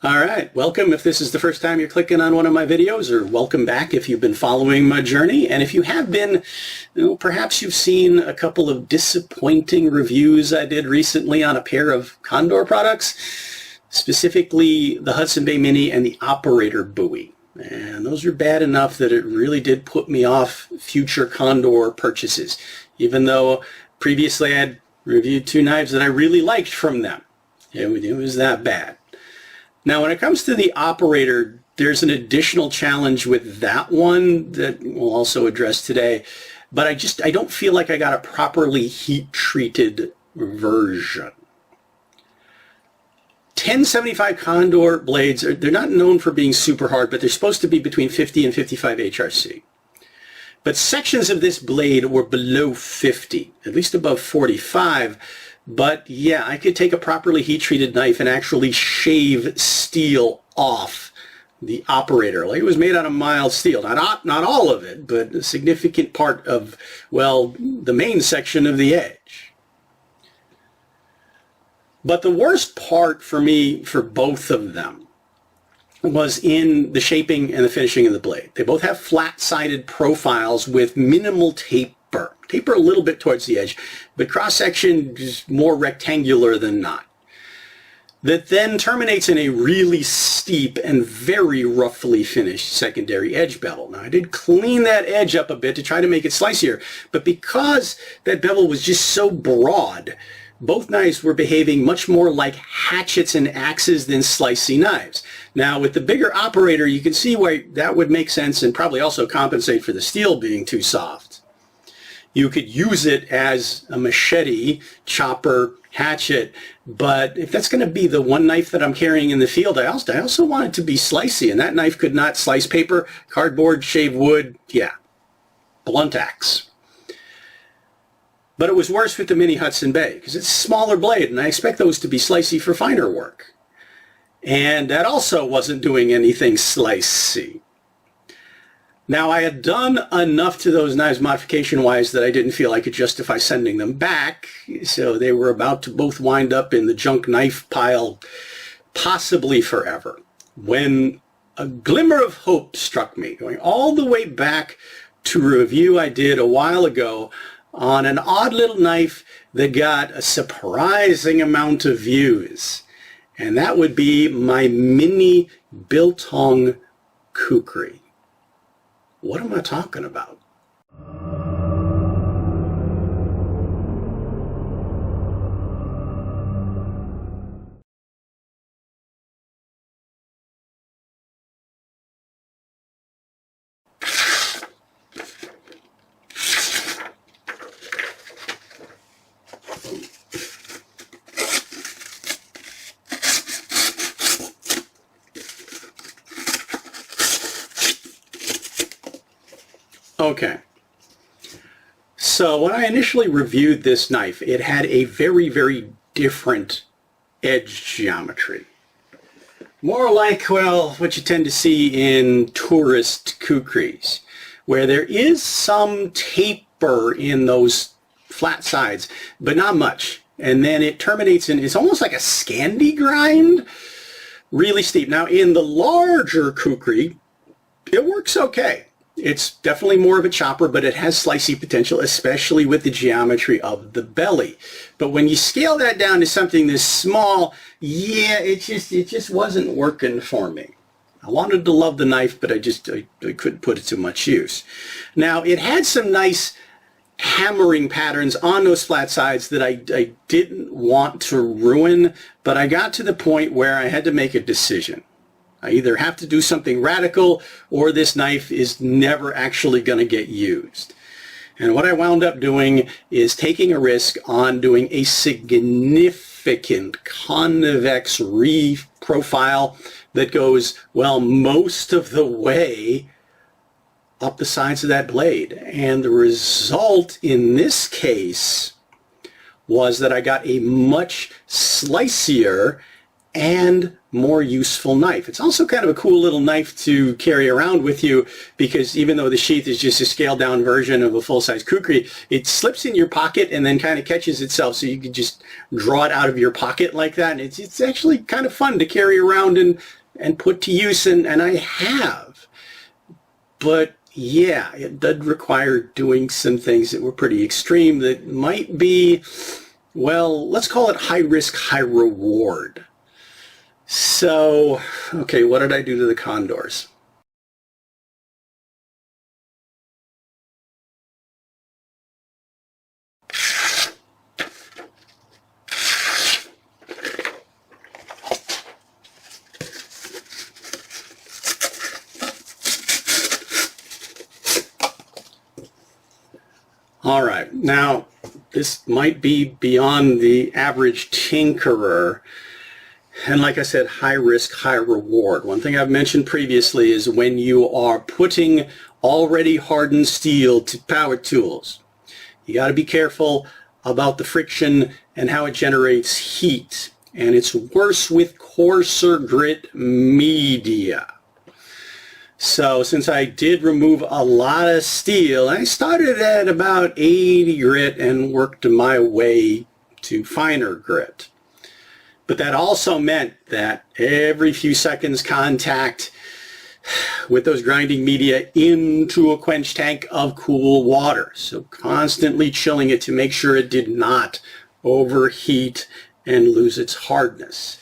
All right, welcome if this is the first time you're clicking on one of my videos, or welcome back if you've been following my journey. And if you have been, perhaps you've seen a couple of disappointing reviews I did recently on a pair of Condor products, specifically the Hudson Bay Mini and the operator buoy. And those are bad enough that it really did put me off future Condor purchases, even though previously I had reviewed two knives that I really liked from them. It was that bad. Now, when it comes to the operator, there's an additional challenge with that one that we'll also address today, but I don't feel like I got a properly heat-treated version. 1075 Condor blades, they're not known for being super hard, but they're supposed to be between 50 and 55 HRC. But sections of this blade were below 50, at least above 45. But yeah, I could take a properly heat-treated knife and actually shave steel off the operator. Like it was made out of mild steel. Not all of it, but a significant part of, well, the main section of the edge. But the worst part for me, for both of them, was in the shaping and the finishing of the blade. They both have flat-sided profiles with minimal taper. Taper a little bit towards the edge, but cross-section is more rectangular than not. That then terminates in a really steep and very roughly finished secondary edge bevel. Now, I did clean that edge up a bit to try to make it slicier, but because that bevel was just so broad, both knives were behaving much more like hatchets and axes than slicey knives. Now, with the bigger operator, you can see why that would make sense and probably also compensate for the steel being too soft. You could use it as a machete, chopper, hatchet, but if that's going to be the one knife that I'm carrying in the field, I also want it to be slicey, and that knife could not slice paper, cardboard, shave wood, yeah, blunt axe. But it was worse with the Mini Hudson Bay, because it's a smaller blade, and I expect those to be slicey for finer work. And that also wasn't doing anything slicey. Now, I had done enough to those knives modification-wise that I didn't feel I could justify sending them back, so they were about to both wind up in the junk knife pile, possibly forever, when a glimmer of hope struck me, going all the way back to a review I did a while ago on an odd little knife that got a surprising amount of views, and that would be my Mini Biltong Kukri. What am I talking about? Okay, so when I initially reviewed this knife, it had a very, very different edge geometry. More like, well, what you tend to see in tourist kukris, where there is some taper in those flat sides, but not much. And then it terminates in, it's almost like a Scandi grind, really steep. Now, in the larger kukri, it works okay. It's definitely more of a chopper, but it has slicey potential, especially with the geometry of the belly. But when you scale that down to something this small, yeah, it just wasn't working for me. I wanted to love the knife, but I couldn't put it to much use. Now, it had some nice hammering patterns on those flat sides that I didn't want to ruin, but I got to the point where I had to make a decision. I either have to do something radical or this knife is never actually going to get used. And what I wound up doing is taking a risk on doing a significant convex reprofile that goes, well, most of the way up the sides of that blade. And the result in this case was that I got a much slicier and more useful knife. It's also kind of a cool little knife to carry around with you, because even though the sheath is just a scaled down version of a full-size kukri, it slips in your pocket and then kind of catches itself, so you can just draw it out of your pocket like that. And it's actually kind of fun to carry around and put to use, and I have. But yeah, it did require doing some things that were pretty extreme that might be, well, let's call it high risk, high reward. So, okay, what did I do to the Condors? All right, now this might be beyond the average tinkerer. And like I said, high risk, high reward. One thing I've mentioned previously is when you are putting already hardened steel to power tools, you got to be careful about the friction and how it generates heat. And it's worse with coarser grit media. So since I did remove a lot of steel, I started at about 80 grit and worked my way to finer grit. But that also meant that every few seconds contact with those grinding media into a quench tank of cool water. So constantly chilling it to make sure it did not overheat and lose its hardness.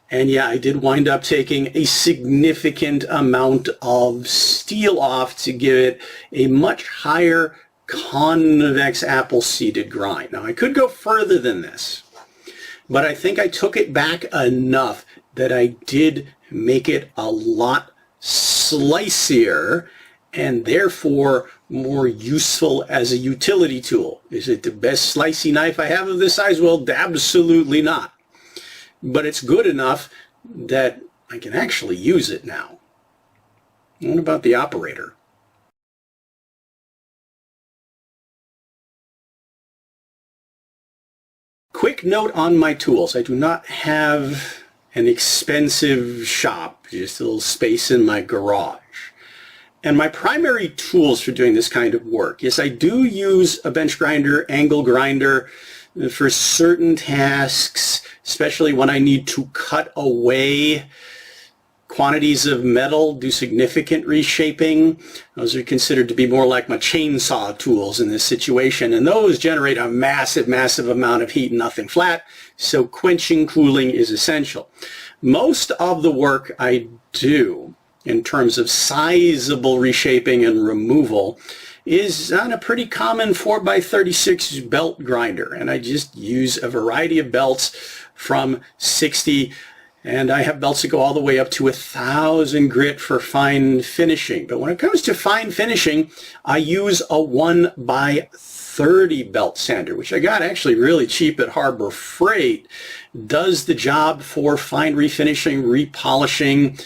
And yeah, I did wind up taking a significant amount of steel off to give it a much higher convex apple-seeded grind. Now I could go further than this, but I think I took it back enough that I did make it a lot slicier and therefore more useful as a utility tool. Is it the best slicey knife I have of this size? Well, absolutely not. But it's good enough that I can actually use it now. What about the operator? Quick note on my tools. I do not have an expensive shop, just a little space in my garage. And my primary tools for doing this kind of work, yes, I do use a bench grinder, angle grinder for certain tasks, especially when I need to cut away quantities of metal, do significant reshaping. Those are considered to be more like my chainsaw tools in this situation, and those generate a massive, massive amount of heat and nothing flat, so quenching cooling is essential. Most of the work I do in terms of sizable reshaping and removal is on a pretty common 4x36 belt grinder, and I just use a variety of belts from 60, and I have belts that go all the way up to 1,000 grit for fine finishing. But when it comes to fine finishing, I use a 1x30 belt sander, which I got actually really cheap at Harbor Freight. Does the job for fine refinishing, repolishing.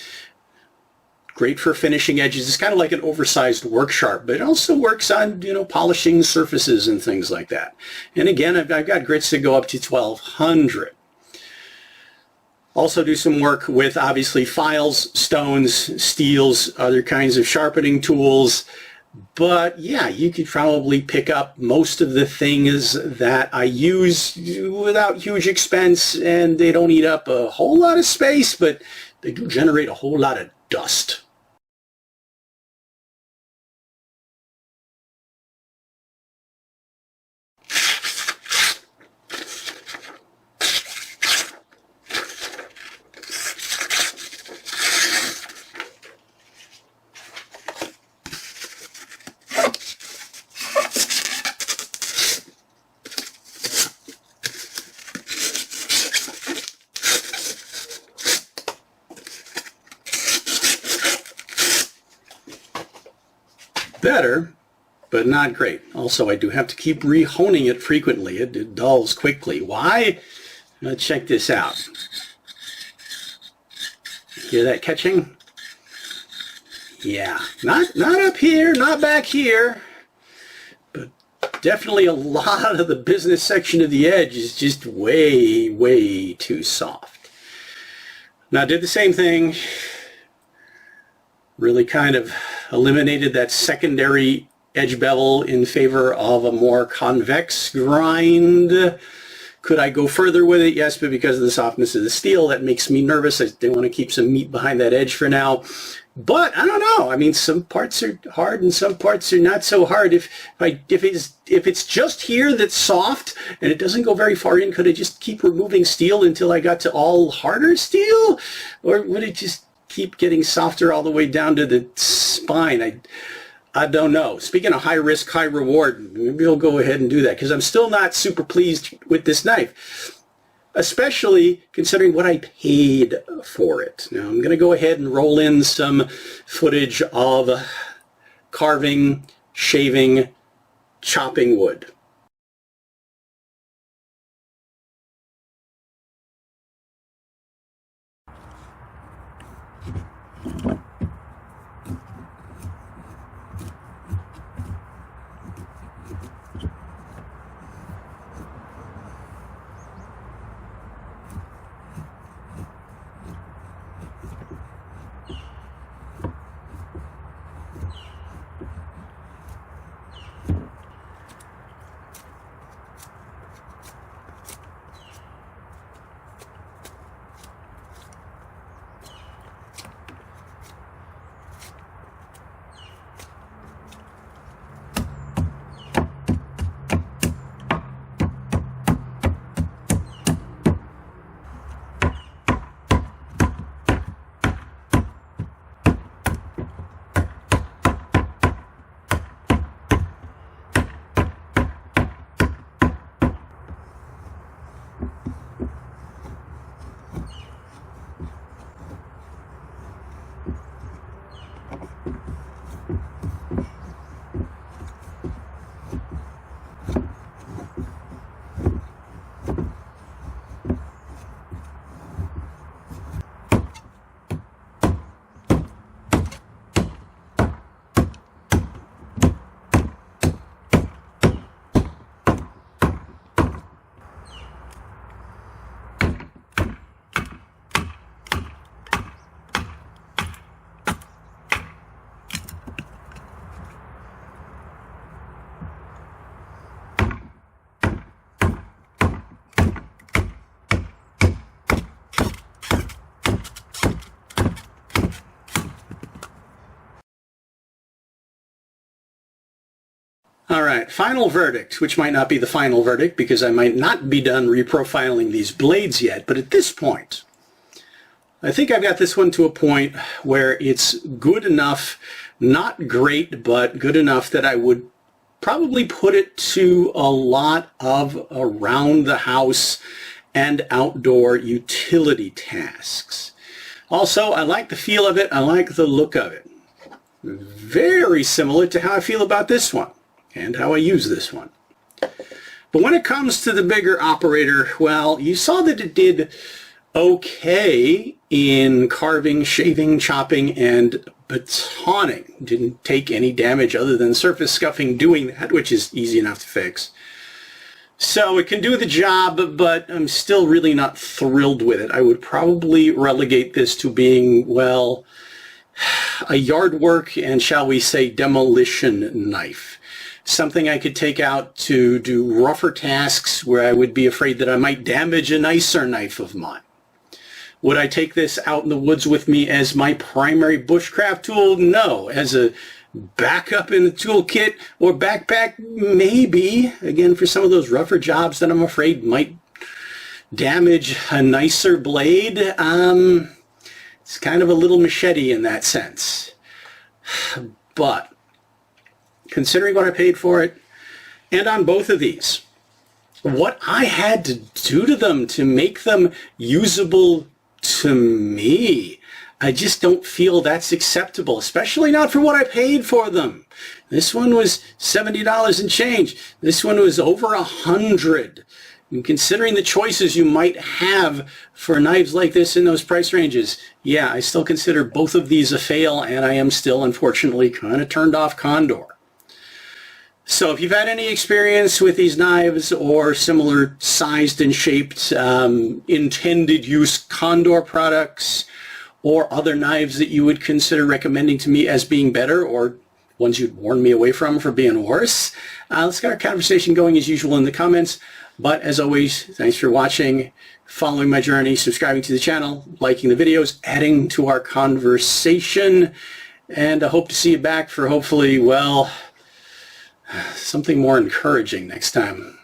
Great for finishing edges. It's kind of like an oversized work sharp, but it also works on, polishing surfaces and things like that. And again, I've got grits that go up to 1,200. Also do some work with, obviously, files, stones, steels, other kinds of sharpening tools. But yeah, you could probably pick up most of the things that I use without huge expense, and they don't eat up a whole lot of space, but they do generate a whole lot of dust. Better, but not great. Also, I do have to keep rehoning it frequently. It dulls quickly. Why? Let's check this out. Hear that catching? Yeah, not up here, not back here, but definitely a lot of the business section of the edge is just way, way too soft. Now I did the same thing, really kind of eliminated that secondary edge bevel in favor of a more convex grind. Could I go further with it? Yes, but because of the softness of the steel, that makes me nervous. I want to keep some meat behind that edge for now. But I don't know. I mean, some parts are hard and some parts are not so hard. If it's just here that's soft and it doesn't go very far in, could I just keep removing steel until I got to all harder steel? Or would it just keep getting softer all the way down to the spine? I don't know. Speaking of high risk, high reward, maybe I'll go ahead and do that because I'm still not super pleased with this knife, especially considering what I paid for it. Now I'm going to go ahead and roll in some footage of carving, shaving, chopping wood. All right, final verdict, which might not be the final verdict because I might not be done reprofiling these blades yet, but at this point, I think I've got this one to a point where it's good enough, not great, but good enough that I would probably put it to a lot of around the house and outdoor utility tasks. Also, I like the feel of it, I like the look of it. Very similar to how I feel about this one and how I use this one. But when it comes to the bigger operator, well, you saw that it did okay in carving, shaving, chopping, and batoning. Didn't take any damage other than surface scuffing doing that, which is easy enough to fix. So it can do the job, but I'm still really not thrilled with it. I would probably relegate this to being, well, a yard work and, shall we say, demolition knife. Something I could take out to do rougher tasks where I would be afraid that I might damage a nicer knife of mine. Would I take this out in the woods with me as my primary bushcraft tool? No. As a backup in the toolkit or backpack? Maybe. Again, for some of those rougher jobs that I'm afraid might damage a nicer blade. It's kind of a little machete in that sense. But considering what I paid for it, and on both of these, what I had to do to them to make them usable to me, I just don't feel that's acceptable, especially not for what I paid for them. This one was $70 and change. This one was over $100. And considering the choices you might have for knives like this in those price ranges, yeah, I still consider both of these a fail, and I am still, unfortunately, kind of turned off Condor. So if you've had any experience with these knives or similar sized and shaped intended use Condor products or other knives that you would consider recommending to me as being better or ones you'd warn me away from for being worse, let's get our conversation going as usual in the comments. But as always, thanks for watching, following my journey, subscribing to the channel, liking the videos, adding to our conversation, and I hope to see you back for hopefully, well, something more encouraging next time.